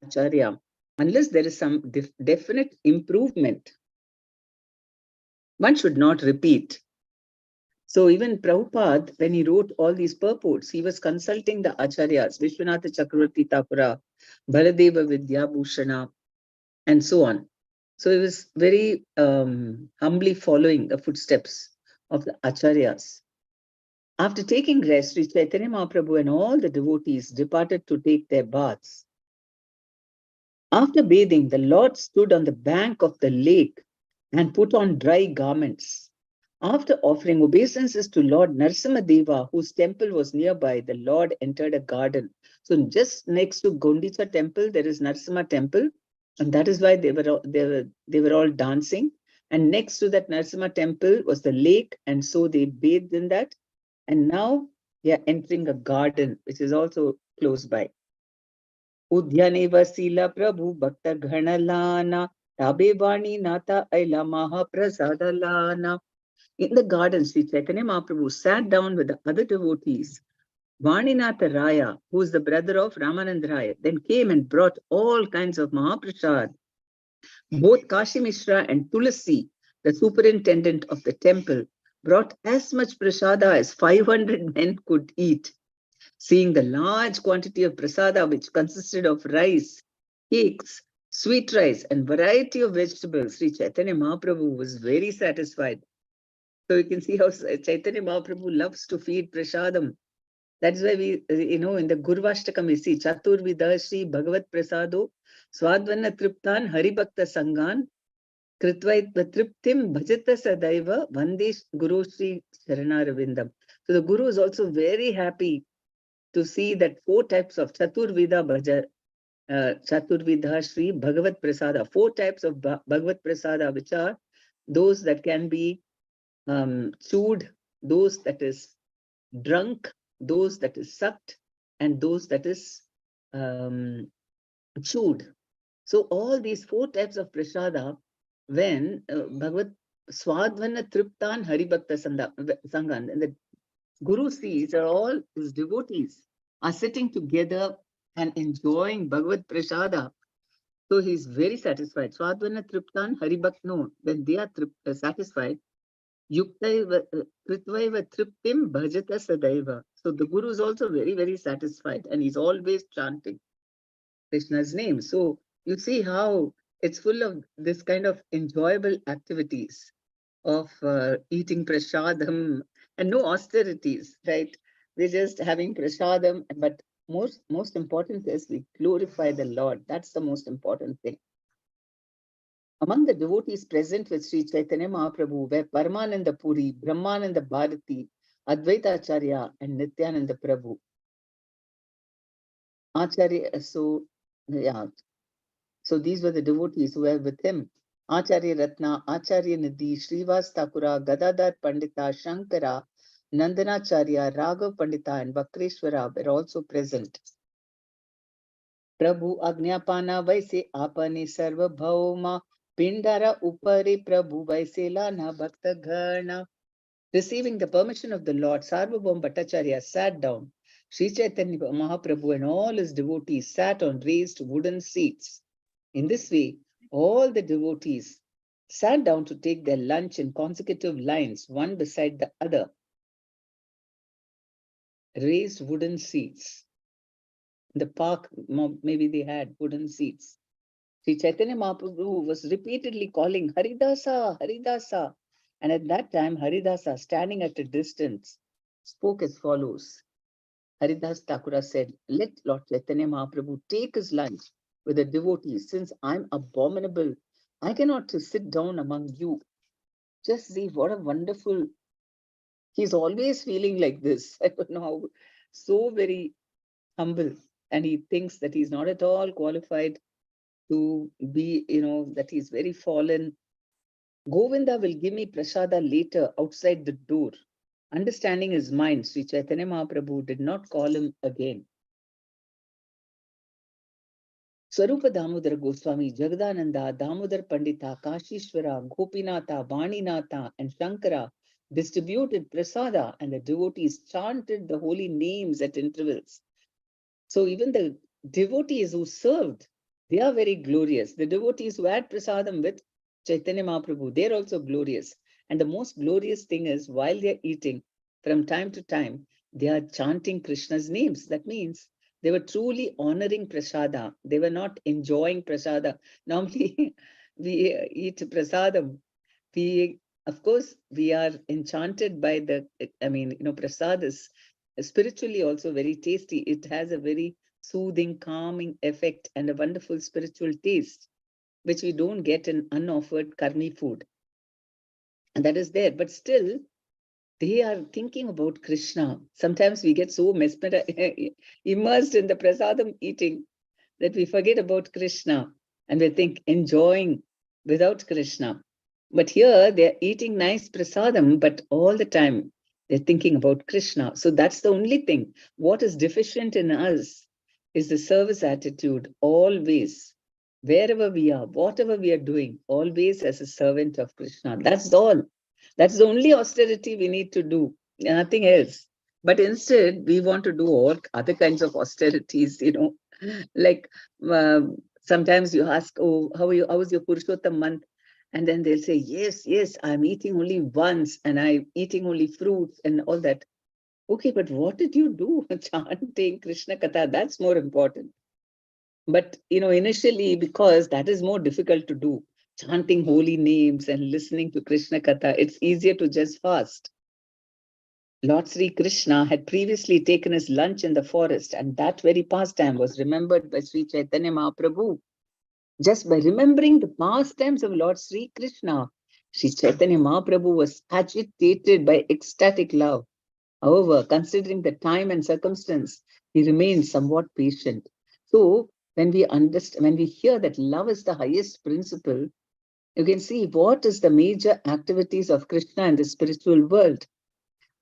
acharya, unless there is some definite improvement, one should not repeat. So even Prabhupada, when he wrote all these purports, he was consulting the acharyas, Vishwanatha Chakravarti Thakura, Baladeva Vidyabhushana, and so on. So he was very humbly following the footsteps of the acharyas. After taking rest, Sri Chaitanya Mahaprabhu and all the devotees departed to take their baths. After bathing, the Lord stood on the bank of the lake and put on dry garments. After offering obeisances to Lord Narasimhadeva, whose temple was nearby, the Lord entered a garden. So just next to Gondicha temple, there is Narasimha temple, and that is why they were all dancing. And next to that Narasimha temple was the lake, and so they bathed in that. And now they are entering a garden, which is also close by. Udhyane Vasila Prabhu Bhakta Ghanalana Tabe Vani Nata Aila Mahaprasadalana. In the garden, Sri Chaitanya Mahaprabhu sat down with the other devotees. Vaninatha Raya, who is the brother of Ramanand Raya, then came and brought all kinds of Mahaprasad. Both Kashi Mishra and Tulasi, the superintendent of the temple, brought as much prasada as 500 men could eat. Seeing the large quantity of prasada, which consisted of rice, cakes, sweet rice, and variety of vegetables, Sri Chaitanya Mahaprabhu was very satisfied. So you can see how Chaitanya Mahaprabhu loves to feed prasadam. That's why we, in the Gurvashtakam, we see Chatur Vidashri Bhagavat Prasado Swadvana Triptan Haribhakta Sangan Kritvaitva Triptim Bhajata Sadaiva Vandesh Guru Sri Sharanarvindam. So the Guru is also very happy to see that 4 types of Chaturvida Shri Bhagavat Prasada, 4 types of Bhagavat Prasada, which are those that can be chewed, those that is drunk, those that is sucked, and those that is chewed. So all these 4 types of prasada, when Bhagavat Swadvana Triptan Haribhakta Sangan, and the Guru sees that all his devotees are sitting together and enjoying Bhagavad Prasada. So he's very satisfied. Swadvana Triptan Haribhakno, when they are satisfied, Yuktaiva Kritvaiva Triptim Bhajata Sadaiva. So the Guru is also very, very satisfied, and he's always chanting Krishna's name. So you see how it's full of this kind of enjoyable activities of eating prasadam and no austerities, right? We're just having prasadam, but most important is we glorify the Lord. That's the most important thing. Among the devotees present with Sri Chaitanya Mahaprabhu were Paramananda Puri, Brahmananda Bharati, Advaita Acharya, and Nityananda Prabhu. Acharya, so these were the devotees who were with him. Acharya Ratna, Acharya Nidhi, Srivas Thakura, Gadadhar Pandita, Shankara, Nandanacharya, Raghav Pandita, and Vakreshwara were also present. Prabhu Agnyapana Vaise Apane Sarva Bhauma Pindara Upari Prabhu Vaise Lana Bhakta Gharna. Receiving the permission of the Lord, Sarvabhaum Bhattacharya sat down. Sri Chaitanya Mahaprabhu and all his devotees sat on raised wooden seats. In this way, all the devotees sat down to take their lunch in consecutive lines, one beside the other. Raised wooden seats. In the park, maybe they had wooden seats. Sri Chaitanya Mahaprabhu was repeatedly calling Haridasa, Haridasa. And at that time, Haridasa, standing at a distance, spoke as follows. Haridas Thakura said, "Let Lord Chaitanya Mahaprabhu take his lunch with the devotees, since I'm abominable. I cannot sit down among you." Just see what a wonderful, he's always feeling like this. I don't know how, so very humble. And he thinks that he's not at all qualified to be, that he's very fallen. Govinda will give me prasada later outside the door. Understanding his mind, Sri Chaitanya Mahaprabhu did not call him again. Swarupa Damodara Goswami, Jagadananda, Damodar Pandita, Kashishwara, Gopinatha, Vaninatha, and Shankara distributed prasada, and the devotees chanted the holy names at intervals. So even the devotees who served They are very glorious. The devotees who had prasadam with Chaitanya Mahaprabhu, they're also glorious. And the most glorious thing is, while they're eating, from time to time, they are chanting Krishna's names. That means they were truly honoring prasada. They were not enjoying prasada. Normally, we eat prasadam. We, of course, we are enchanted by the, prasad is spiritually also very tasty. It has a very soothing, calming effect and a wonderful spiritual taste, which we don't get in unoffered karmi food. And that is there. But still, they are thinking about Krishna. Sometimes we get so immersed in the prasadam eating that we forget about Krishna and we think enjoying without Krishna. But here they're eating nice prasadam, but all the time they're thinking about Krishna. So that's the only thing. What is deficient in us is the service attitude, always, wherever we are, whatever we are doing, always as a servant of Krishna. That's all. That's the only austerity we need to do, nothing else. But instead, we want to do all other kinds of austerities, like sometimes you ask, oh, how was your Purushottam month? And then they'll say, yes, I'm eating only once and I'm eating only fruits and all that. Okay, but what did you do? Chanting Krishna Katha, that's more important. But, initially, because that is more difficult to do, chanting holy names and listening to Krishna Katha, it's easier to just fast. Lord Sri Krishna had previously taken his lunch in the forest, and that very pastime was remembered by Sri Chaitanya Mahaprabhu. Just by remembering the pastimes of Lord Sri Krishna, Sri Chaitanya Mahaprabhu was agitated by ecstatic love. However, considering the time and circumstance, he remained somewhat patient. So, when we understand, when we hear that love is the highest principle, you can see what is the major activities of Krishna in the spiritual world.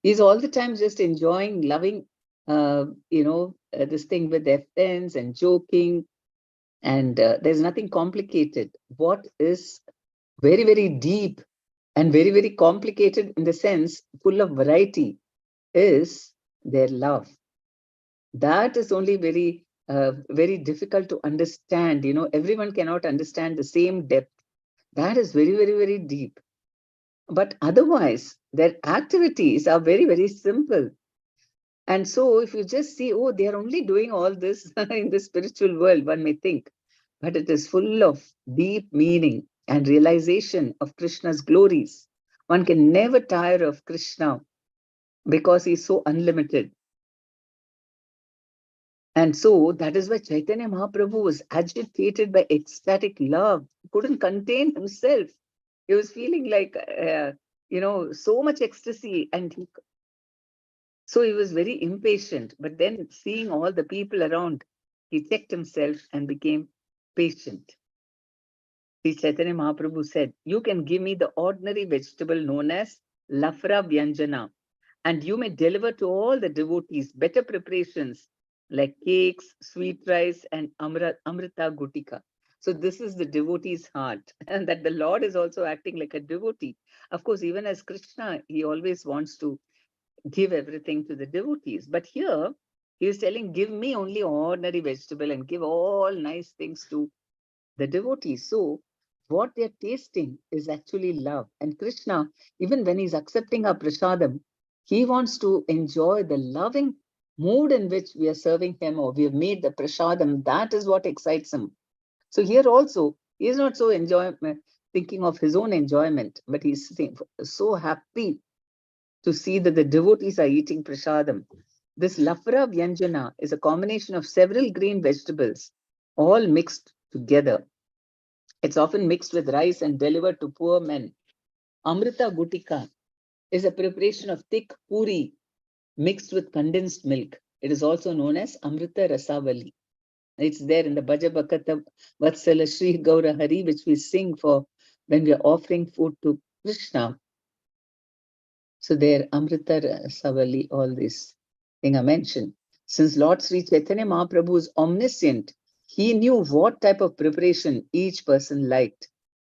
He's all the time just enjoying, loving, this thing with their friends and joking. And there's nothing complicated. What is very, very deep and very, very complicated in the sense, full of variety, is their love. That is only very, very difficult to understand. Everyone cannot understand the same depth. That is very, very, very deep. But otherwise, their activities are very, very simple. And so if you just see, oh, they are only doing all this in the spiritual world, one may think, but it is full of deep meaning and realization of Krishna's glories. One can never tire of Krishna because he's so unlimited. And so that is why Chaitanya Mahaprabhu was agitated by ecstatic love. He couldn't contain himself. He was feeling like, so much ecstasy. And so he was very impatient. But then seeing all the people around, he checked himself and became patient. Sri Chaitanya Mahaprabhu said, you can give me the ordinary vegetable known as lafra vyanjana, and you may deliver to all the devotees better preparations like cakes, sweet rice, and amrita gutika. So this is the devotee's heart, and that the Lord is also acting like a devotee. Of course, even as Krishna, he always wants to give everything to the devotees. But here, he is telling, give me only ordinary vegetable and give all nice things to the devotees. So what they're tasting is actually love. And Krishna, even when he's accepting our prasadam, he wants to enjoy the loving mood in which we are serving him, or we have made the prasadam. That is what excites him. So here also, he is not so thinking of his own enjoyment, but he's so happy to see that the devotees are eating prasadam. This lafra vyanjana is a combination of several green vegetables, all mixed together. It's often mixed with rice and delivered to poor men. Amrita gutika is a preparation of thick puri mixed with condensed milk. It is also known as Amrita Rasavali. It's there in the Bhaja Bhakata Vatsala Sri Gaura Hari, which we sing for when we are offering food to Krishna. So there, Amrita Rasavali, all this thing I mentioned. Since Lord Sri Chaitanya Mahaprabhu is omniscient, he knew what type of preparation each person liked.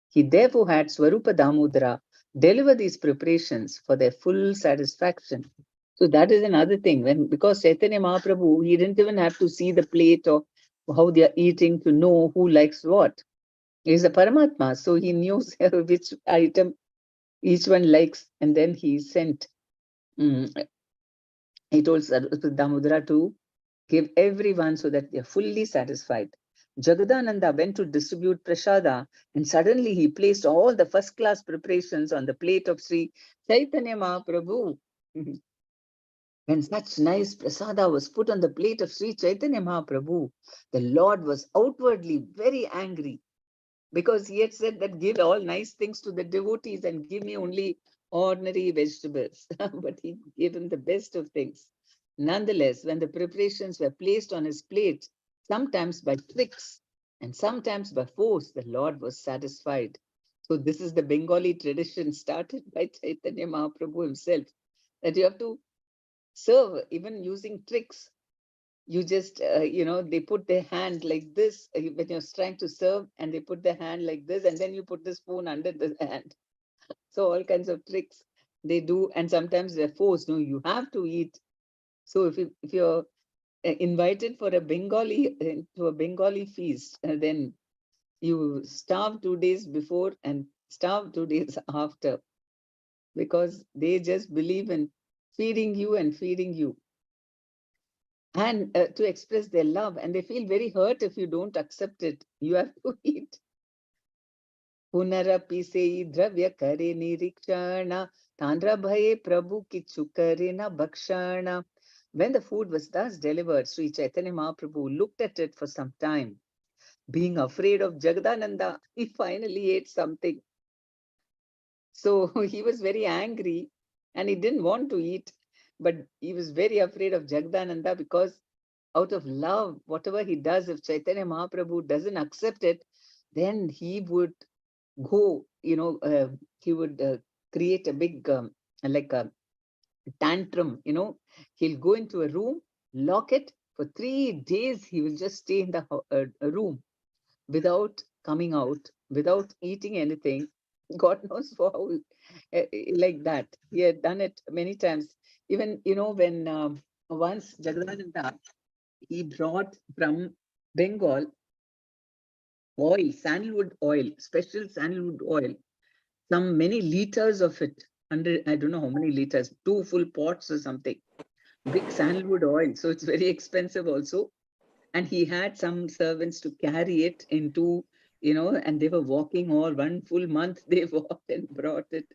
He therefore had Swarupa Damodara deliver these preparations for their full satisfaction. So that is another thing. Because Chaitanya Mahaprabhu, he didn't even have to see the plate or how they are eating, to know who likes what. He's a Paramatma, so he knew which item each one likes, and then he sent, he told Damodara to give everyone so that they're fully satisfied. Jagadananda went to distribute prasada, and suddenly he placed all the first class preparations on the plate of Sri Chaitanya Mahaprabhu. When such nice prasada was put on the plate of Sri Chaitanya Mahaprabhu, the Lord was outwardly very angry, because he had said that give all nice things to the devotees and give me only ordinary vegetables. But he gave him the best of things. Nonetheless, when the preparations were placed on his plate, sometimes by tricks and sometimes by force, the Lord was satisfied. So this is the Bengali tradition started by Chaitanya Mahaprabhu himself, that you have to serve even using tricks. You just, they put their hand like this when you're trying to serve, and they put their hand like this, and then you put the spoon under the hand. So all kinds of tricks they do, and sometimes they're forced. No, you have to eat. So if you're invited for a Bengali to a Bengali feast, then you starve 2 days before and starve 2 days after, because they just believe in feeding you and feeding you, and to express their love, and they feel very hurt if you don't accept it. You have to eat. Punarapi sei dravya kare nirikshana, tandra bhaye prabhu kichu kare na bhakshana. When the food was thus delivered, Sri Chaitanya Mahaprabhu looked at it for some time. Being afraid of Jagadananda, he finally ate something. So he was very angry and he didn't want to eat, but he was very afraid of Jagadananda, because out of love, whatever he does, if Chaitanya Mahaprabhu doesn't accept it, then he would go, he would create a big, like a tantrum, he'll go into a room, lock it for 3 days. He will just stay in the room without coming out, without eating anything. God knows for how, like that. He had done it many times. Even, when once Jagadananda, he brought from Bengal oil, sandalwood oil, special sandalwood oil, some many liters of it, under, I don't know how many liters, 2 full pots or something, big sandalwood oil. So it's very expensive also. And he had some servants to carry it into, and they were walking all 1 full month. They walked and brought it.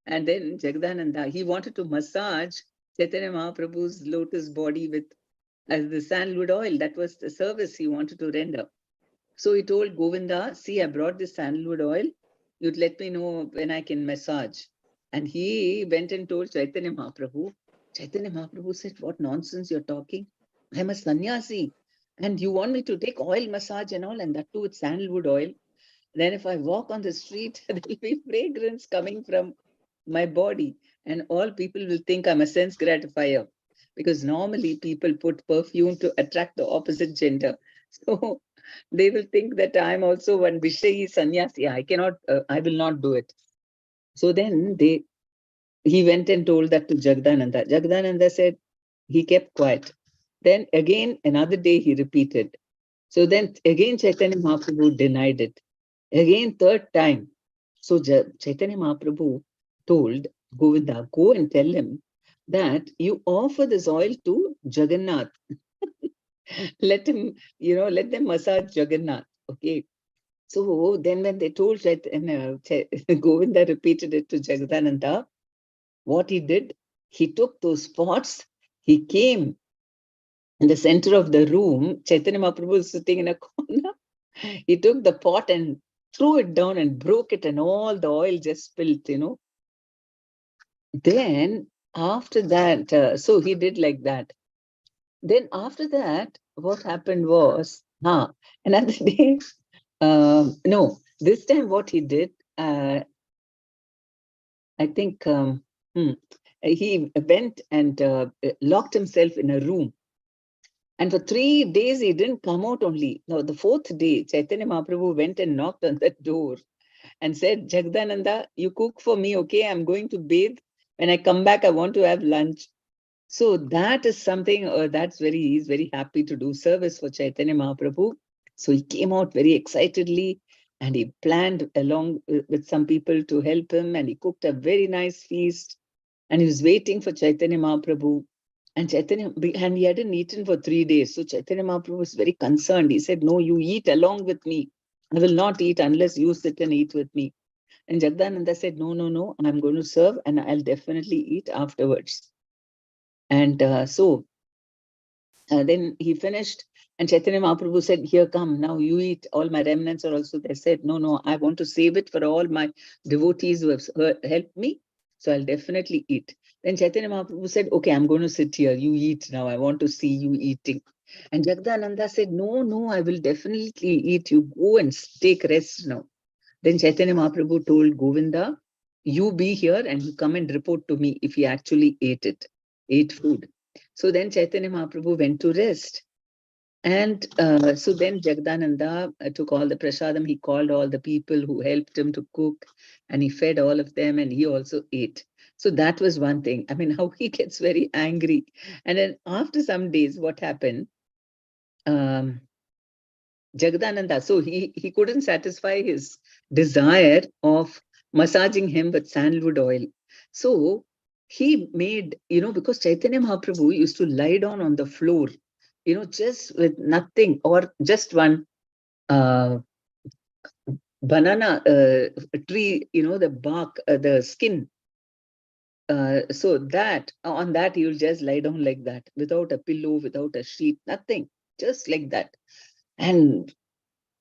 And then Jagadananda, he wanted to massage Chaitanya Mahaprabhu's lotus body with the sandalwood oil. That was the service he wanted to render. So he told Govinda, see, I brought this sandalwood oil. You'd let me know when I can massage. And he went and told Chaitanya Mahaprabhu. Chaitanya Mahaprabhu said, what nonsense you're talking. I'm a sannyasi. And you want me to take oil massage and all, and that too with sandalwood oil. Then if I walk on the street, there'll be fragrance coming from my body. And all people will think I'm a sense gratifier. Because normally people put perfume to attract the opposite gender. So they will think that I'm also one Vishayi sannyasi. I will not do it. So then he went and told that to Jagadananda. Jagadananda said, he kept quiet. Then again, another day he repeated. So then again Chaitanya Mahaprabhu denied it. Again, third time. So Chaitanya Mahaprabhu told Govinda, go and tell him that you offer this oil to Jagannath. Let him, let them massage Jagannath. Okay. So then when they told Govinda repeated it to Jagadananda, what he did, he took those pots, he came in the center of the room. Chaitanya Mahaprabhu was sitting in a corner. He took the pot and threw it down and broke it, and all the oil just spilled. Then after that, so he did like that. Then after that, what happened was, another day, no, this time what he did, I think he went and locked himself in a room. And for 3 days, he didn't come out only. Now, the fourth day, Chaitanya Mahaprabhu went and knocked on the door and said, Jagadananda, you cook for me, okay? I'm going to bathe. When I come back, I want to have lunch. So that is something he's very happy to do service for Chaitanya Mahaprabhu. So he came out very excitedly and he planned along with some people to help him, and he cooked a very nice feast and he was waiting for Chaitanya Mahaprabhu. And he hadn't eaten for 3 days. So Chaitanya Mahaprabhu was very concerned. He said, "No, you eat along with me. I will not eat unless you sit and eat with me." And Jagdananda said, "No, no, no, I'm going to serve and I'll definitely eat afterwards." And then he finished, and Chaitanya Mahaprabhu said, "Here, come, now you eat. All my remnants are also there." Said, "No, no, I want to save it for all my devotees who have helped me. So I'll definitely eat." Then Chaitanya Mahaprabhu said, "Okay, I'm going to sit here. You eat now. I want to see you eating." And Jagdananda said, "No, no, I will definitely eat. You go and take rest now." Then Chaitanya Mahaprabhu told Govinda, "You be here and you come and report to me if he actually ate food." So then Chaitanya Mahaprabhu went to rest. And so then Jagdananda took all the prasadam. He called all the people who helped him to cook and he fed all of them and he also ate. So that was one thing. I mean, how he gets very angry. And then after some days, what happened? Um, Jagdananda, so he couldn't satisfy his desire of massaging him with sandalwood oil. So he made, because Chaitanya Mahaprabhu used to lie down on the floor, just with nothing or just one uh, banana tree, the bark, the skin. So that on that he will just lie down like that, without a pillow, without a sheet, nothing, just like that. And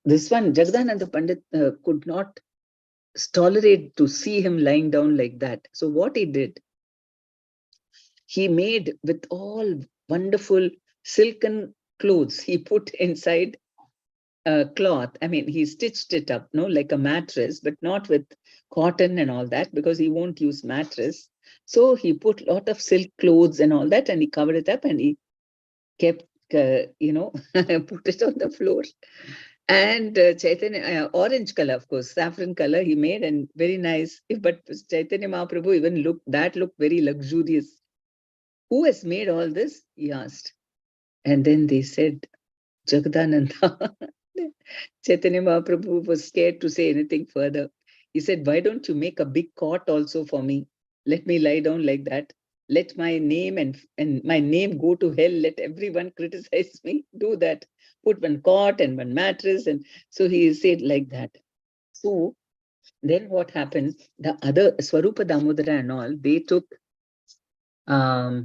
this one, Jagdananda Pandit could not tolerate to see him lying down like that. So what he did, he made with all wonderful silken clothes, he put inside a cloth. I mean, he stitched it up, no, like a mattress, but not with cotton and all that, because he won't use mattress. So he put a lot of silk clothes and all that, and he covered it up and he kept, put it on the floor. And Chaitanya, orange color, of course, saffron color he made, and very nice. But Chaitanya Mahaprabhu even looked very luxurious. "Who has made all this?" he asked. And then they said, "Jagadananda." Chaitanya Mahaprabhu was scared to say anything further. He said, "Why don't you make a big cot also for me? Let me lie down like that. Let my name and my name go to hell. Let everyone criticize me. Do that. Put one cot and one mattress." And so he said like that. So then what happened? The other Swarupa Damodara and all, they took, I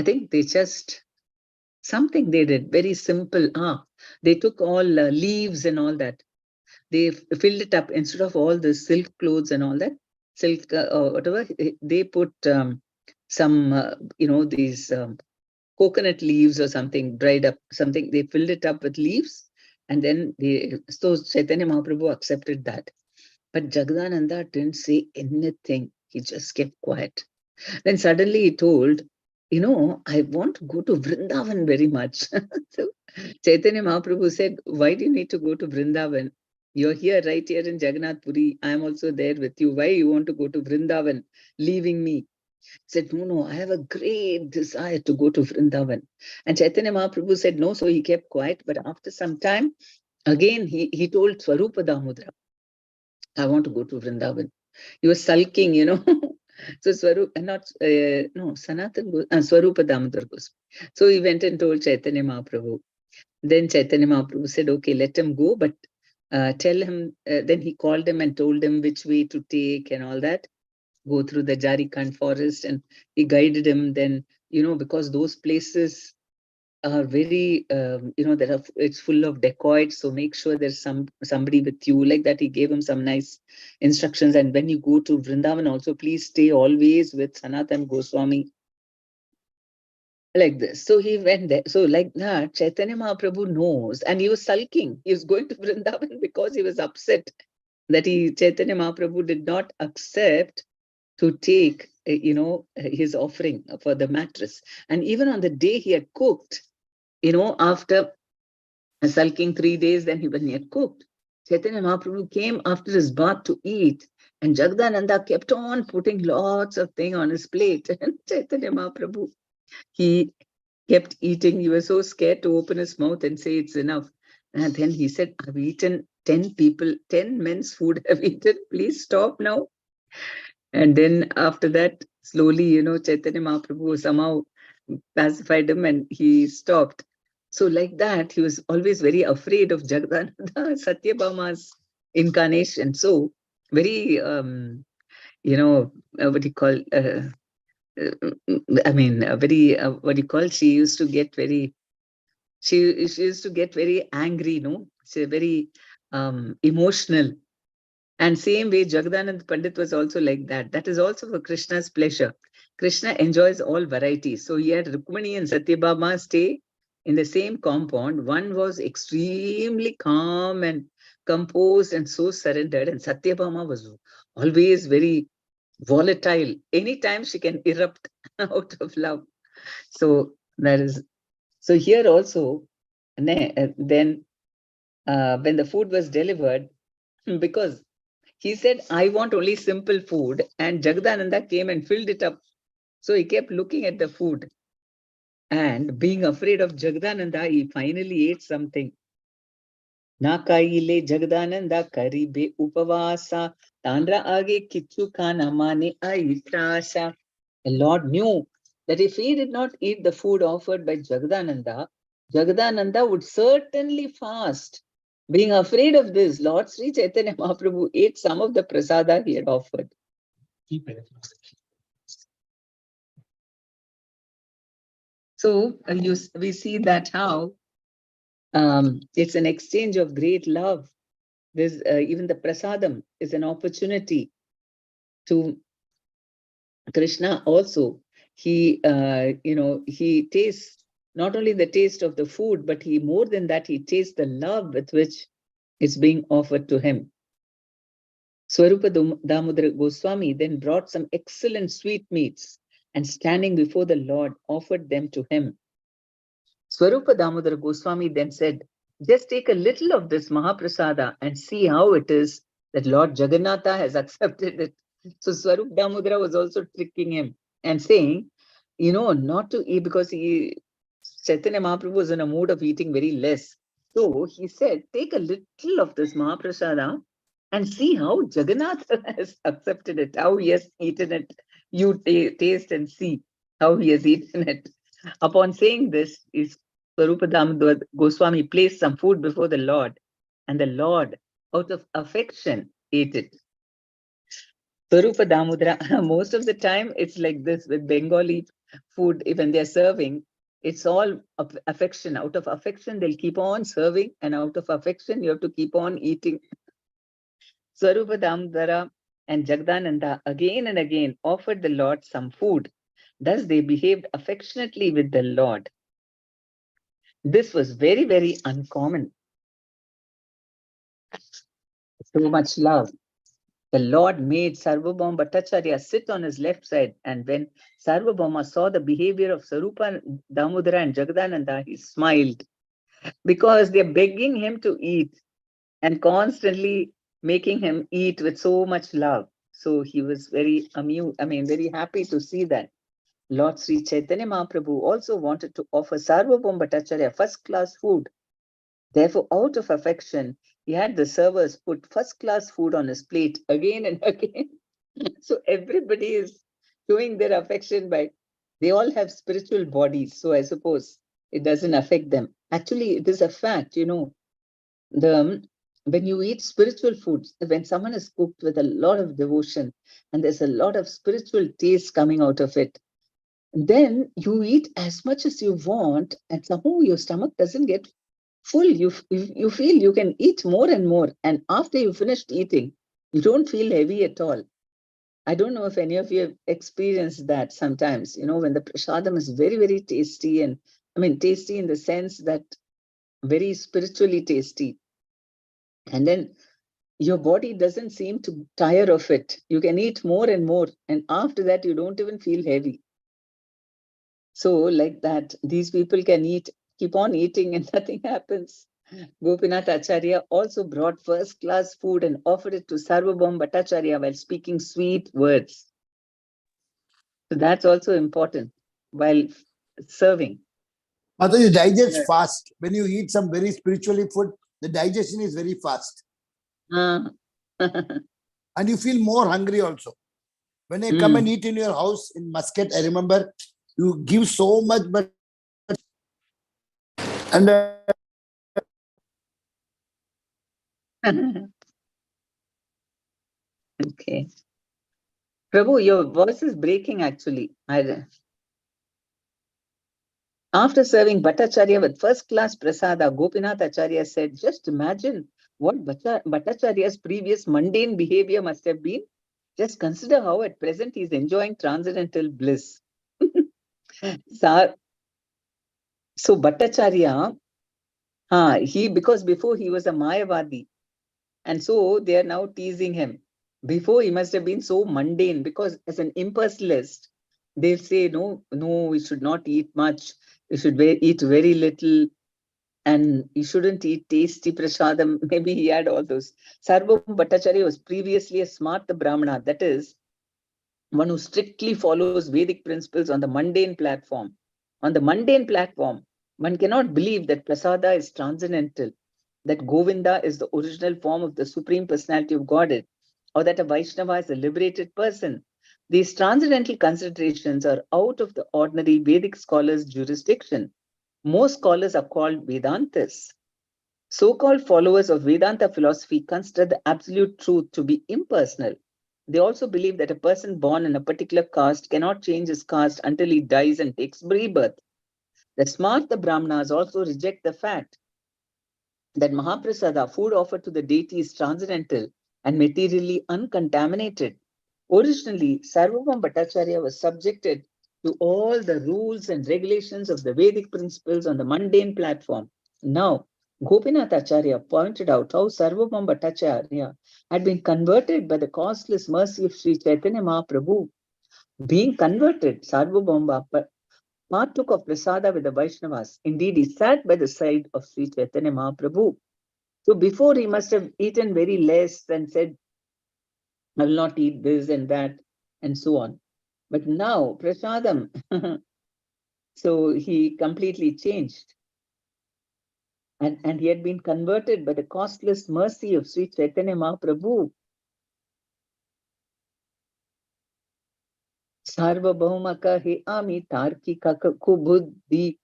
think they just, something they did very simple. They took all leaves and all that. They filled it up instead of all the silk clothes and all that, silk or whatever. They put some, these coconut leaves or something dried up, something. They filled it up with leaves, and then so Chaitanya Mahaprabhu accepted that. But Jagadananda didn't say anything. He just kept quiet. Then suddenly he told, "I want to go to Vrindavan very much." So Chaitanya Mahaprabhu said, "Why do you need to go to Vrindavan? You're here, right here in Jagannath Puri. I'm also there with you. Why you want to go to Vrindavan, leaving me?" He said, "No, no, I have a great desire to go to Vrindavan." And Chaitanya Mahaprabhu said no, so he kept quiet. But after some time, again, he told Swarupa Damodara, "I want to go to Vrindavan." He was sulking, So Swarup, not, no, Sanatan, Swarupa Damodar goes. So he went and told Chaitanya Mahaprabhu. Then Chaitanya Mahaprabhu said, "Okay, let him go, but tell him." Then he called him and told him which way to take and all that. Go through the Jarikhand forest, and he guided him. Then, because those places are very, it's full of dacoits, so make sure there's somebody with you, like that. He gave him some nice instructions. And when you go to Vrindavan also, please stay always with Sanatan Goswami, like this. So he went there. So like that, Chaitanya Mahaprabhu knows, and he was sulking. He was going to Vrindavan because he was upset that Chaitanya Mahaprabhu did not accept to take, his offering for the mattress. And even on the day he had cooked, after sulking 3 days, then when he had cooked, Chaitanya Mahaprabhu came after his bath to eat. And Jagdananda kept on putting lots of things on his plate. And Chaitanya Mahaprabhu, he kept eating. He was so scared to open his mouth and say it's enough. And then he said, I've eaten 10 people, 10 men's food I've eaten. Please stop now. And then after that, slowly, Chaitanya Mahaprabhu somehow pacified him and he stopped. So like that, he was always very afraid of Jagdananda, Satyabhama's incarnation. So very, what do you call, very, what do you call, she used to get very, she used to get very angry, no? She's very emotional. And same way, Jagdanand Pandit was also like that. That is also for Krishna's pleasure. Krishna enjoys all varieties. So he had Rukmani and Satyabhama stay in the same compound. One was extremely calm and composed and so surrendered. And Satyabhama was always very volatile. Anytime she can erupt out of love. So that is, so here also, then when the food was delivered, because he said, I want only simple food. And Jagdananda came and filled it up. So he kept looking at the food. And being afraid of Jagdananda, he finally ate something. Na kaile Jagdananda karibe upavasa. Tandra age kichu khana mane aitrasa. The Lord knew that if he did not eat the food offered by Jagdananda, Jagdananda would certainly fast. Being afraid of this, Lord Sri Chaitanya Mahaprabhu ate some of the prasada he had offered. So we see that how it's an exchange of great love. There's even the prasadam is an opportunity to Krishna also. He, he tastes not only the taste of the food, but he more than that, he tastes the love with which it's being offered to him. Swarupa Damodara Goswami then brought some excellent sweetmeats and standing before the Lord offered them to him. Swarupa Damodara Goswami then said, just take a little of this Mahaprasada and see how it is that Lord Jagannatha has accepted it. So Swarupa Damodara was also tricking him and saying, not to eat, because Chaitanya Mahaprabhu was in a mood of eating very less. So he said, take a little of this Mahaprasada and see how Jagannatha has accepted it, how he has eaten it. You taste and see how he has eaten it. Upon saying this, Swarupa Damodara Goswami placed some food before the Lord, and the Lord, out of affection, ate it. Swarupa Damodara, most of the time it's like this with Bengali food, when they're serving, it's all affection. Out of affection, they'll keep on serving, and out of affection, you have to keep on eating. Swarupa Damodara and Jagdananda again and again offered the Lord some food. Thus they behaved affectionately with the Lord. This was very, very uncommon. So much love. The Lord made Sarvabhauma Bhattacharya sit on his left side, and when Sarvabhauma saw the behavior of Swarupa Damodara and Jagdananda, he smiled, because they're begging him to eat and constantly making him eat with so much love. So he was very amused, very happy to see that. Lord Sri Chaitanya Mahaprabhu also wanted to offer Sarvabhauma Bhattacharya first-class food. Therefore, out of affection, he had the servers put first-class food on his plate again and again. So everybody is showing their affection by, they all have spiritual bodies. So I suppose it doesn't affect them. Actually, it is a fact, when you eat spiritual foods, when someone is cooked with a lot of devotion and there's a lot of spiritual taste coming out of it, then you eat as much as you want, and somehow your stomach doesn't get full. You feel you can eat more and more, and after you finished eating, you don't feel heavy at all. I don't know if any of you have experienced that sometimes, when the prasadam is very, very tasty, and tasty in the sense that very spiritually tasty. And then your body doesn't seem to tire of it. You can eat more and more. And after that, you don't even feel heavy. So like that, these people can keep on eating and nothing happens. Gopinath Acharya also brought first-class food and offered it to Sarvabhaum Bhattacharya while speaking sweet words. So that's also important while serving. Mother, you digest fast. When you eat some very spiritually food, the digestion is very fast. Ah. And you feel more hungry also. When I come and eat in your house in Muscat, I remember you give so much, but and Okay. Prabhu, your voice is breaking actually. After serving Bhattacharya with first-class prasada, Gopinath Acharya said, just imagine what Bhattacharya's previous mundane behavior must have been. Just consider how at present he is enjoying transcendental bliss. So Bhattacharya, because before he was a Mayavadi, and so they are now teasing him. Before he must have been so mundane, because as an impersonalist, they'll say, no, we should not eat much. We should eat very little. And you shouldn't eat tasty prasadam. Maybe he had all those. Sarvabhauma Bhattacharya was previously a smart Brahmana, that is, one who strictly follows Vedic principles on the mundane platform. On the mundane platform, one cannot believe that prasada is transcendental, that Govinda is the original form of the Supreme Personality of Godhead, or that a Vaishnava is a liberated person. These transcendental considerations are out of the ordinary Vedic scholars' jurisdiction. Most scholars are called Vedantas. So-called followers of Vedanta philosophy consider the absolute truth to be impersonal. They also believe that a person born in a particular caste cannot change his caste until he dies and takes rebirth. The Smarta Brahmanas also reject the fact that Mahaprasada, food offered to the deity, is transcendental and materially uncontaminated. Originally, Sarvabhauma Bhattacharya was subjected to all the rules and regulations of the Vedic principles on the mundane platform. Now, Gopinath Acharya pointed out how Sarvabhauma Bhattacharya had been converted by the costless mercy of Sri Chaitanya Mahaprabhu. Being converted, Sarvabhauma partook of prasada with the Vaishnavas. Indeed, he sat by the side of Sri Chaitanya Mahaprabhu. So before he must have eaten very less and said, I will not eat this and that, and so on. But now, prasadam, so he completely changed. And he had been converted by the costless mercy of Sri Chaitanya Mahaprabhu. Sarvabhauma kahe ami tarkika kubuddhi,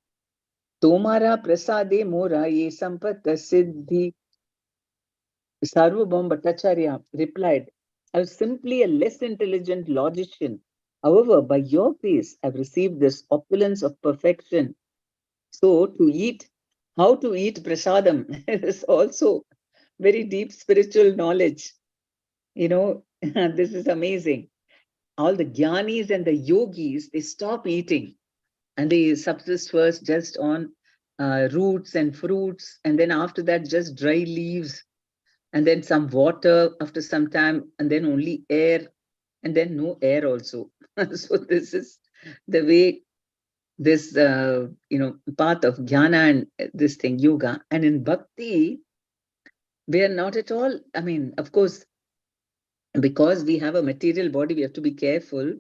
tomara prasade mora ye sampata siddhi. Sarvabhauma Bhattacharya replied, I was simply a less intelligent logician. However, by your grace, I've received this opulence of perfection. So how to eat prasadam is also very deep spiritual knowledge. This is amazing. All the jnanis and the yogis, they stop eating and they subsist first just on roots and fruits. And then after that, just dry leaves and then some water after some time, and then only air, and then no air also. So this is the way this path of jnana and this thing yoga. And in bhakti, we are not at all. I mean, of course, because we have a material body, we have to be careful.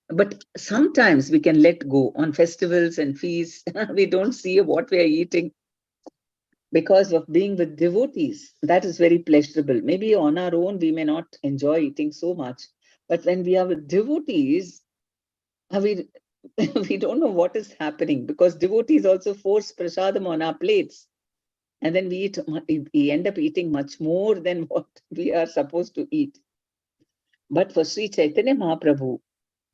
But sometimes we can let go on festivals and feasts. We don't see what we are eating because of being with devotees. That is very pleasurable. Maybe on our own, we may not enjoy eating so much. But when we are with devotees, we, we don't know what is happening, because devotees also force prasadam on our plates. And then we end up eating much more than what we are supposed to eat. But for Sri Chaitanya Mahaprabhu,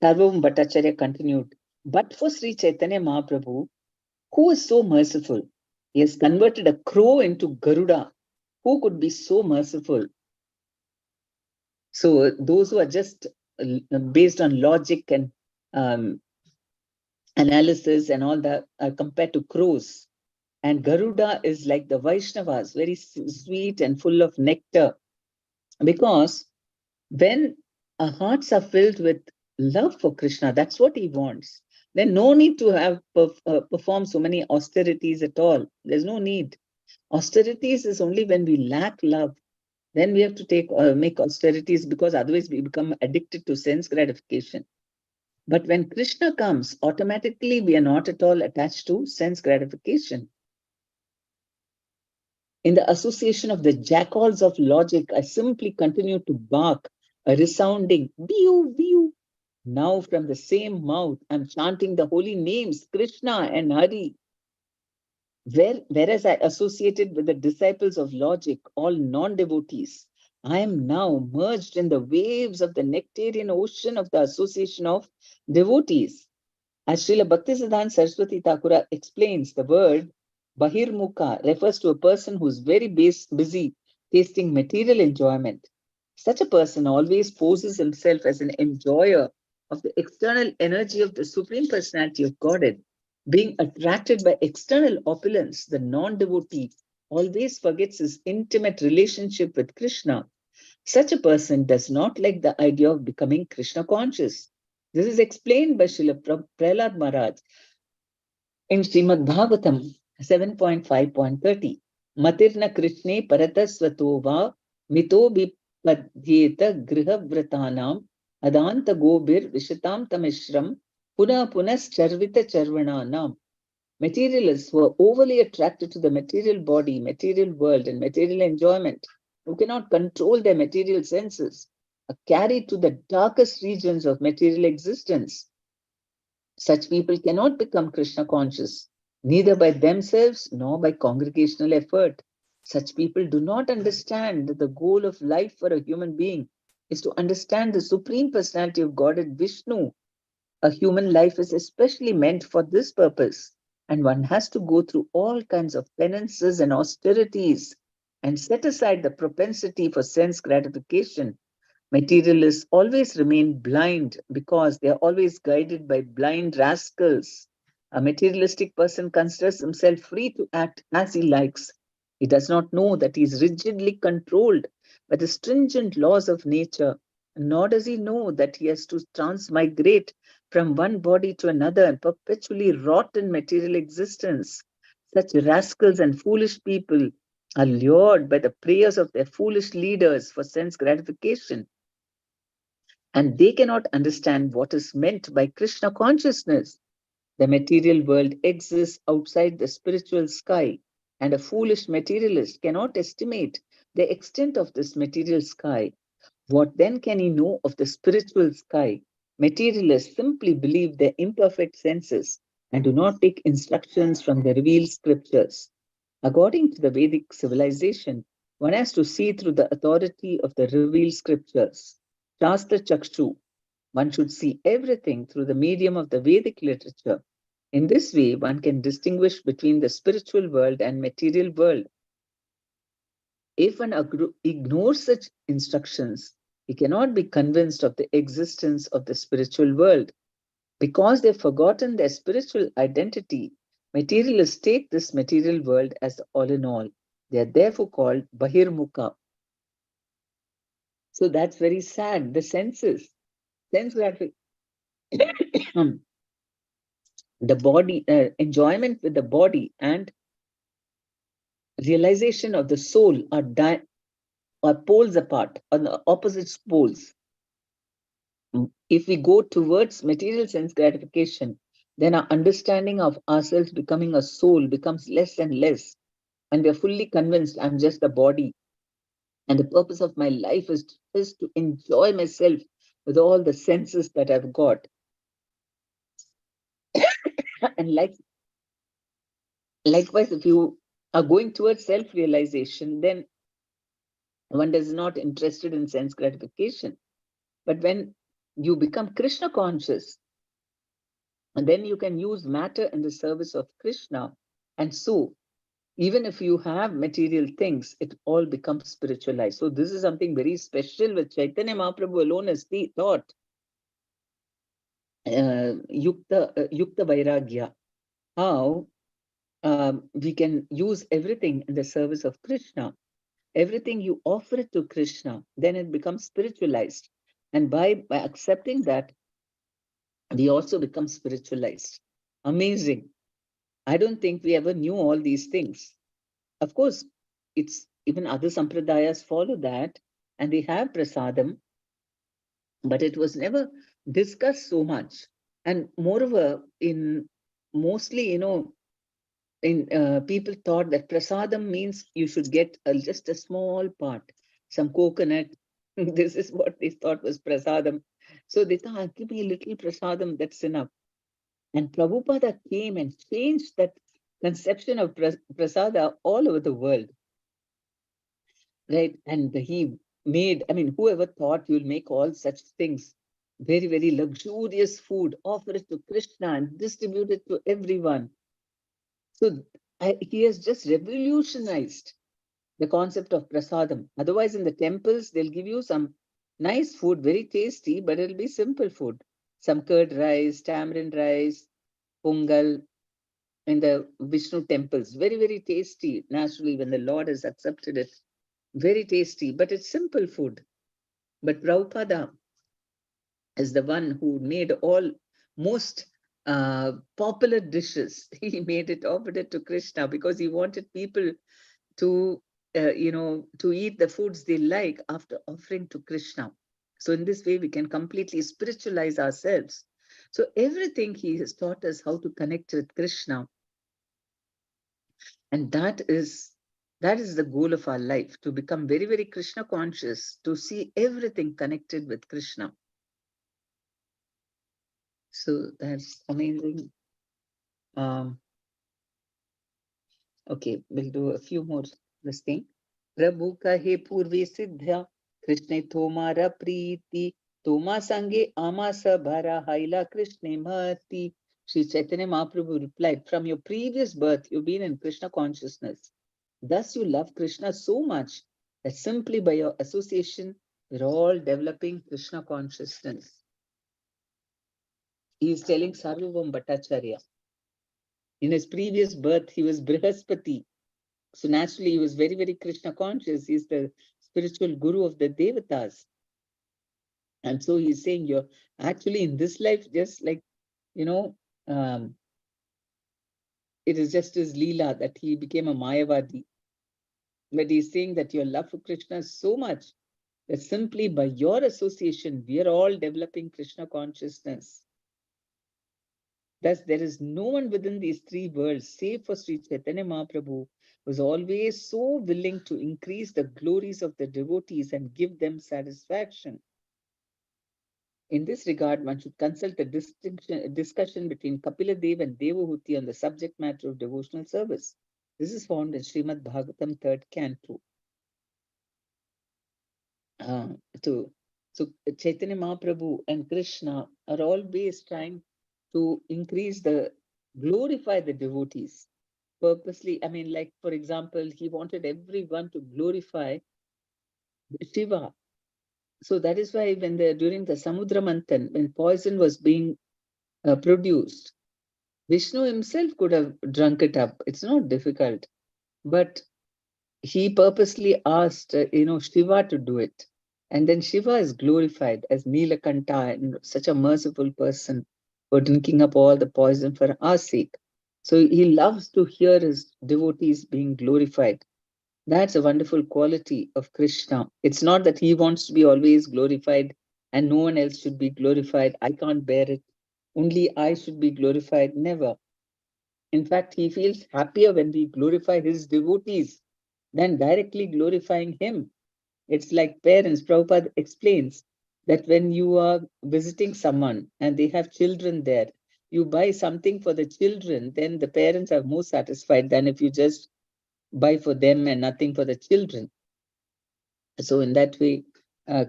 Sarvabhauma Bhattacharya continued, but for Sri Chaitanya Mahaprabhu, who is so merciful, he has converted a crow into Garuda. Who could be so merciful? So those who are just based on logic and analysis and all that are compared to crows. And Garuda is like the Vaishnavas, very sweet and full of nectar. Because when our hearts are filled with love for Krishna, that's what he wants. Then no need to have perform so many austerities at all. There's no need. Austerities is only when we lack love. Then we have to make austerities, because otherwise we become addicted to sense gratification. But when Krishna comes, automatically we are not at all attached to sense gratification. In the association of the jackals of logic, I simply continue to bark a resounding "Biu, biu." Now from the same mouth, I'm chanting the holy names, Krishna and Hari. Whereas I associated with the disciples of logic, all non-devotees, I am now merged in the waves of the nectarian ocean of the association of devotees. As Srila Bhaktisiddhanta Saraswati Thakura explains, the word Bahirmukha refers to a person who is very busy tasting material enjoyment. Such a person always poses himself as an enjoyer of the external energy of the Supreme Personality of Godhead. Being attracted by external opulence, the non-devotee always forgets his intimate relationship with Krishna. Such a person does not like the idea of becoming Krishna conscious. This is explained by Srila Prahlad Maharaj in Srimad Bhagavatam 7.5.30. Matirna Krishne Paratasvato va mito vipadyeta grihavratanam adanta gobir vishatam tamishram puna punas charvita charvananam. Materialists who are overly attracted to the material body, material world, and material enjoyment, who cannot control their material senses, are carried to the darkest regions of material existence. Such people cannot become Krishna conscious, neither by themselves nor by congregational effort. Such people do not understand that the goal of life for a human being is to understand the Supreme Personality of Godhead Vishnu. A human life is especially meant for this purpose, and one has to go through all kinds of penances and austerities and set aside the propensity for sense gratification. Materialists always remain blind because they are always guided by blind rascals. A materialistic person considers himself free to act as he likes. He does not know that he is rigidly controlled by the stringent laws of nature, nor does he know that he has to transmigrate from one body to another and perpetually rot in material existence. Such rascals and foolish people are lured by the prayers of their foolish leaders for sense gratification, and they cannot understand what is meant by Krishna consciousness. The material world exists outside the spiritual sky, and a foolish materialist cannot estimate the extent of this material sky. What then can he know of the spiritual sky? Materialists simply believe their imperfect senses and do not take instructions from the revealed scriptures. According to the Vedic civilization, one has to see through the authority of the revealed scriptures. Shastra Chakshu, one should see everything through the medium of the Vedic literature. In this way, one can distinguish between the spiritual world and material world. If one ignores such instructions, he cannot be convinced of the existence of the spiritual world. Because they've forgotten their spiritual identity, materialists take this material world as the all in all. They are therefore called Bahirmukha. So that's very sad. The senses, sense gratification, the body, enjoyment with the body, and realization of the soul are poles apart, on the opposite poles. If we go towards material sense gratification, then our understanding of ourselves becoming a soul becomes less and less. And we're fully convinced I'm just a body. And the purpose of my life is to enjoy myself with all the senses that I've got. And likewise, if you are going towards self-realization, then one is not interested in sense gratification. But when you become Krishna conscious, and then you can use matter in the service of Krishna. And so, even if you have material things, it all becomes spiritualized. So this is something very special which Chaitanya Mahaprabhu alone has taught. Yukta Vairagya. How we can use everything in the service of Krishna. Everything you offer it to Krishna, then it becomes spiritualized. And by accepting that, we also become spiritualized. Amazing. I don't think we ever knew all these things. Of course, it's even other sampradayas follow that and they have prasadam, but it was never discussed so much. And moreover, in mostly, in people thought that prasadam means you should get just a small part, some coconut. This is what they thought was prasadam. So they thought, give me a little prasadam, that's enough. And Prabhupada came and changed that conception of prasada all over the world, right? And he made, I mean, whoever thought you'll make all such things, very, very luxurious food, offer it to Krishna and distribute it to everyone. So he has just revolutionized the concept of prasadam. Otherwise, in the temples, they'll give you some nice food, very tasty, but it'll be simple food. Some curd rice, tamarind rice, pongal in the Vishnu temples. Very, very tasty, naturally, when the Lord has accepted it. Very tasty, but it's simple food. But Prabhupada is the one who made all most popular dishes. He made it, offered it to Krishna because he wanted people to, to eat the foods they like after offering to Krishna. So in this way, we can completely spiritualize ourselves. So everything he has taught us how to connect with Krishna. And that is the goal of our life, to become very, very Krishna conscious, to see everything connected with Krishna. So that's amazing. Okay, we'll do a few more this thing. Prabhu kahe purve siddhya, Krishna tomara preeti, Toma sange amasa bhara haila Krishna mati. Sri Chaitanya Mahaprabhu replied, from your previous birth, you've been in Krishna consciousness. Thus you love Krishna so much that simply by your association, we're all developing Krishna consciousness. He is telling Sarvabhauma Bhattacharya. In his previous birth, he was Brihaspati. So naturally, he was very, very Krishna conscious. He's the spiritual guru of the Devatas. And so he's saying, you're actually in this life, just like, it is just his Leela that he became a Mayavadi. But he's saying that your love for Krishna is so much that simply by your association, we are all developing Krishna consciousness. Thus, there is no one within these three worlds, save for Sri Chaitanya Mahaprabhu, was always so willing to increase the glories of the devotees and give them satisfaction. In this regard, one should consult a discussion between Kapila Dev and Devahuti on the subject matter of devotional service. This is found in Srimad Bhagavatam, 3rd Canto. So Chaitanya Mahaprabhu and Krishna are always trying to glorify the devotees. Purposely, I mean, like, for example, he wanted everyone to glorify Shiva. So that is why during the Samudra Manthan, when poison was being produced, Vishnu himself could have drunk it up. It's not difficult. But he purposely asked, Shiva to do it. And then Shiva is glorified as Nilakanta, and such a merciful person for drinking up all the poison for our sake. So he loves to hear his devotees being glorified. That's a wonderful quality of Krishna. It's not that he wants to be always glorified and no one else should be glorified. I can't bear it. Only I should be glorified. Never. In fact, he feels happier when we glorify his devotees than directly glorifying him. It's like parents. Prabhupada explains that when you are visiting someone and they have children there, you buy something for the children, then the parents are more satisfied than if you just buy for them and nothing for the children. So in that way,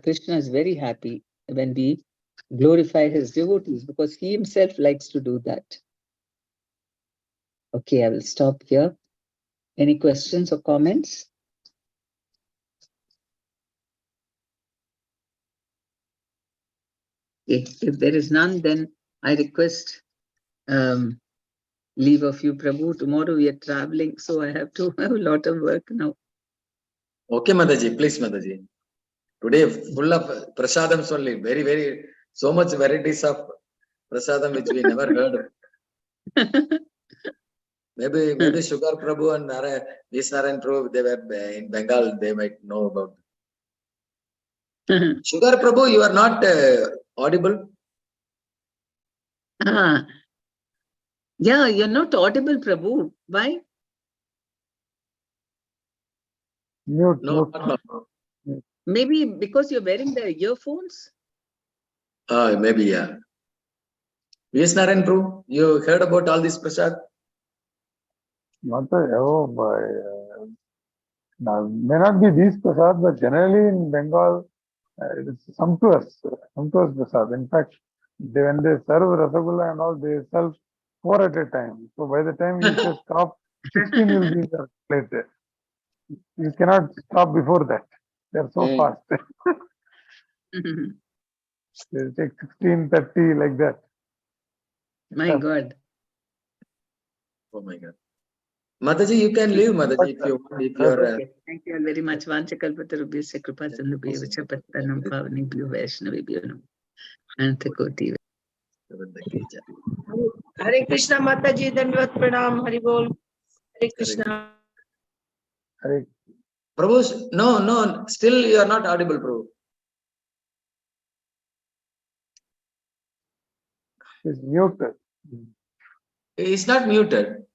Krishna is very happy when we glorify his devotees because he himself likes to do that. Okay, I will stop here. Any questions or comments? If there is none, then I request leave of you, Prabhu. Tomorrow we are traveling, so I have to have a lot of work now. Okay, Mataji, please, Mataji. Today, full of prasadams only. Very, very, so much varieties of prasadam which we never heard. Maybe Sugar Prabhu and Visnaran Prabhu, they were in Bengal, they might know about. Sugar Prabhu, you are not audible. Yeah, you're not audible, Prabhu. Why? Mute. No. Maybe because you're wearing the earphones? Maybe, yeah. Visnaran Prabhu, you heard about all this Prasad? May not be these Prasad, but generally in Bengal, it's sumptuous Prasad. In fact, when they serve Rasagulla and all, they sell 4 at a time. So by the time you say stop, 16 will be in the plate there. You cannot stop before that. They are so fast. They take 16, 30 like that. My God. Oh my God. Mataji, you can leave, Mataji, if you want. If you're, Okay. Thank you all very much. Vanchakalpatarubhyasya kripasindubhya vachapattanam pavanebhyo vaishnavebhyo namo. Antakoti. Hare Krishna Mataji, Dandavat Pranam, Hari Bol. Hare Krishna. Prabhu, no, still you are not audible, Prabhu. It's muted. It's not muted.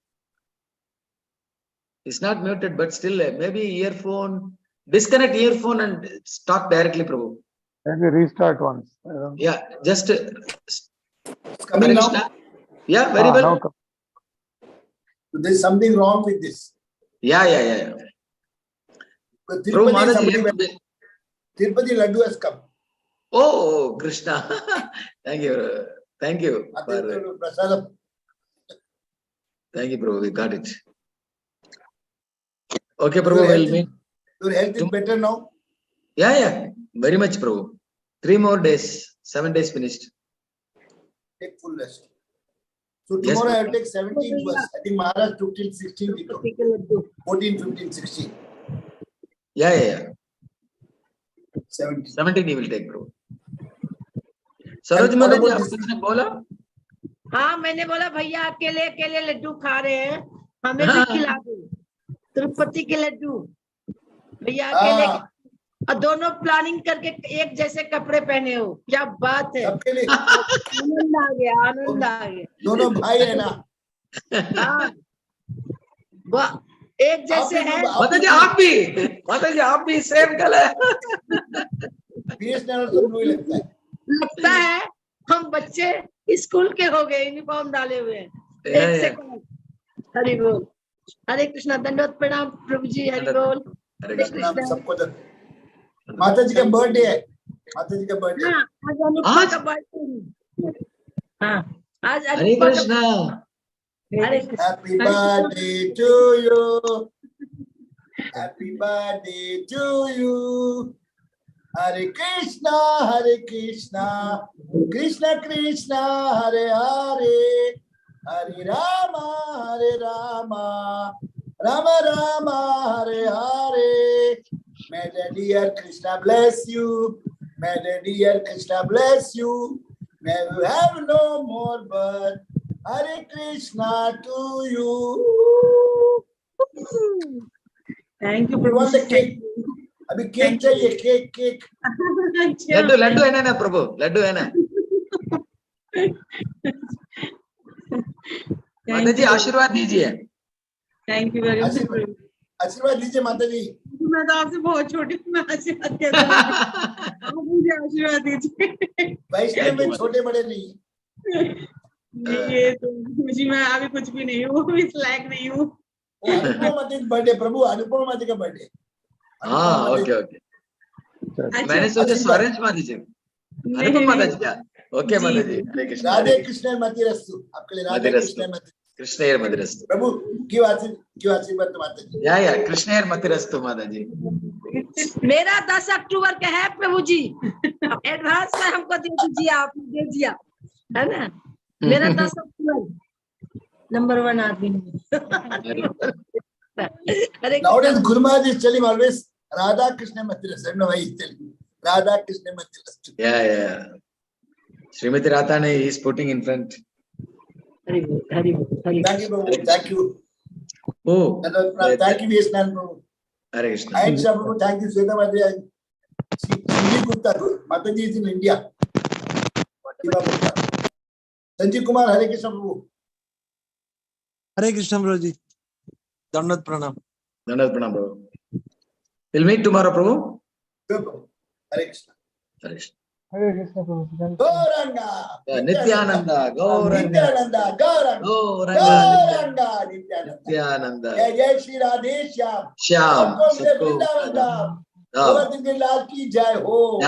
It's not muted, but still maybe earphone. Disconnect earphone and talk directly, Prabhu. Maybe restart once. Yeah, just. Coming now? Yeah, very well. There's something wrong with this. Yeah. But Prabhu, Tirupati Laddu has come. Oh, Krishna. Thank you. Thank you, Prabhu. We got it. Okay, Prabhu, we'll meet. Your health is better now? Yeah. Very much, Prabhu. 3 more days. 7 days finished. Take full rest. So tomorrow I will take 17th verse. I think Maharaj took till 16th. 14, 15, 16. Yeah. 17 he will take, Prabhu. Saroj माता जी, आपने कुछ बोला? हाँ, मैंने बोला भैया अकेले लड्डू खा रहे हैं, हमें भी खिला दो तिरुपति के लड्डू। भैया अकेले और दोनों प्लानिंग करके एक जैसे कपड़े पहने हो, क्या बात है। आनंद आ गया। दोनों भाई है ना। हाँ, एक जैसे है। माता जी आप भी सेम कलर। लगता है हम बच्चे स्कूल के हो गए, यूनिफॉर्म डाले हुए हैं। एक सेकंड। हरि बोल। हरे कृष्णा। दंडवत प्रणाम प्रभु जी। हरि बोल। हरे कृष्णा। सबको माता जी का बर्थडे है। माता जी का बर्थडे। हाँ, आज अनुपमा का बर्थडे। हाँ, आज हरे Krishna. Happy birthday to you. Happy birthday to you. Hare Krishna, Krishna Krishna, Hare Hare, Hare Rama, Rama Rama, Hare Hare. May the dear Krishna bless you. May the dear Krishna bless you. May you have no more birth. Hare Krishna to you. Thank you. You want the cake? अभी cake चाहिए। Cake Laddu है ना प्रभु, लड्डू है ना। माता जी आशीर्वाद दीजिए। Thank you very much. आशीर्वाद दीजिए माता जी। मैं तो आपसे बहुत छोटी हूँ, मैं आशीर्वाद कैसे दूँ? आप मुझे आशीर्वाद दीजिए। वैष्णव में छोटे बड़े नहीं। ये तो मुझे, मैं अभी कुछ भी नहीं हूँ, इस लायक नहीं हूँ। अनुपमा जी बर्थडे प्रभु, अनुपमा जी का बर्थडे। हाँ, ओके। मैंने सोचा स्वरेंज माता जी, अनुपम माता जी क्या? ओके माता जी। हरे कृष्ण। राधे कृष्ण मतिरस्तु। आपके लिए राधे कृष्ण कृष्णयर मतिरस्तु। प्रभु क्यों आशीर्वाद माता जी। या कृष्णयर मतिरस्तु माता जी। मेरा 10 अक्टूबर का है प्रभु जी, एडवांस में हमको दे दीजिए, आप दे दिया है ना। मेरा 10 अक्टूबर नंबर 1 आदमी। Nowadays Guru Maharaj is telling always Radha Krishna Matiras. I don't know why he's telling Radha Krishna Matiras. Yeah. Srimati Radha is putting in front. Hari. Thank you, Prabhu. Thank you. Oh, Thank you, Vietnam Prabhu. Hare Krishna. And Prabhu, thank you, Sweta Madhya. Sanjeev Gupta, Mataji is in India. Shiva Gupta. Sanjeev Kumar, Hare Krishna Prabhu. Hare Krishna Prabhu ji. Dandat Pranam. Dandat Pranam, Prabhu. We'll meet tomorrow, Prabhu. Sure, Prabhu. Hare Krishna. Hare Krishna. Hare Krishna Prabhu. Gauranga. Nityananda, Gauranga. Nityananda. Gauranga. Gauranga. Gauranga. Nityananda. Nityananda. जय जय Shri Radhe Shyam Shyam. सबको मिले Sabko. Vrindavan धाम Dham. Govardhan Girilal की जय हो।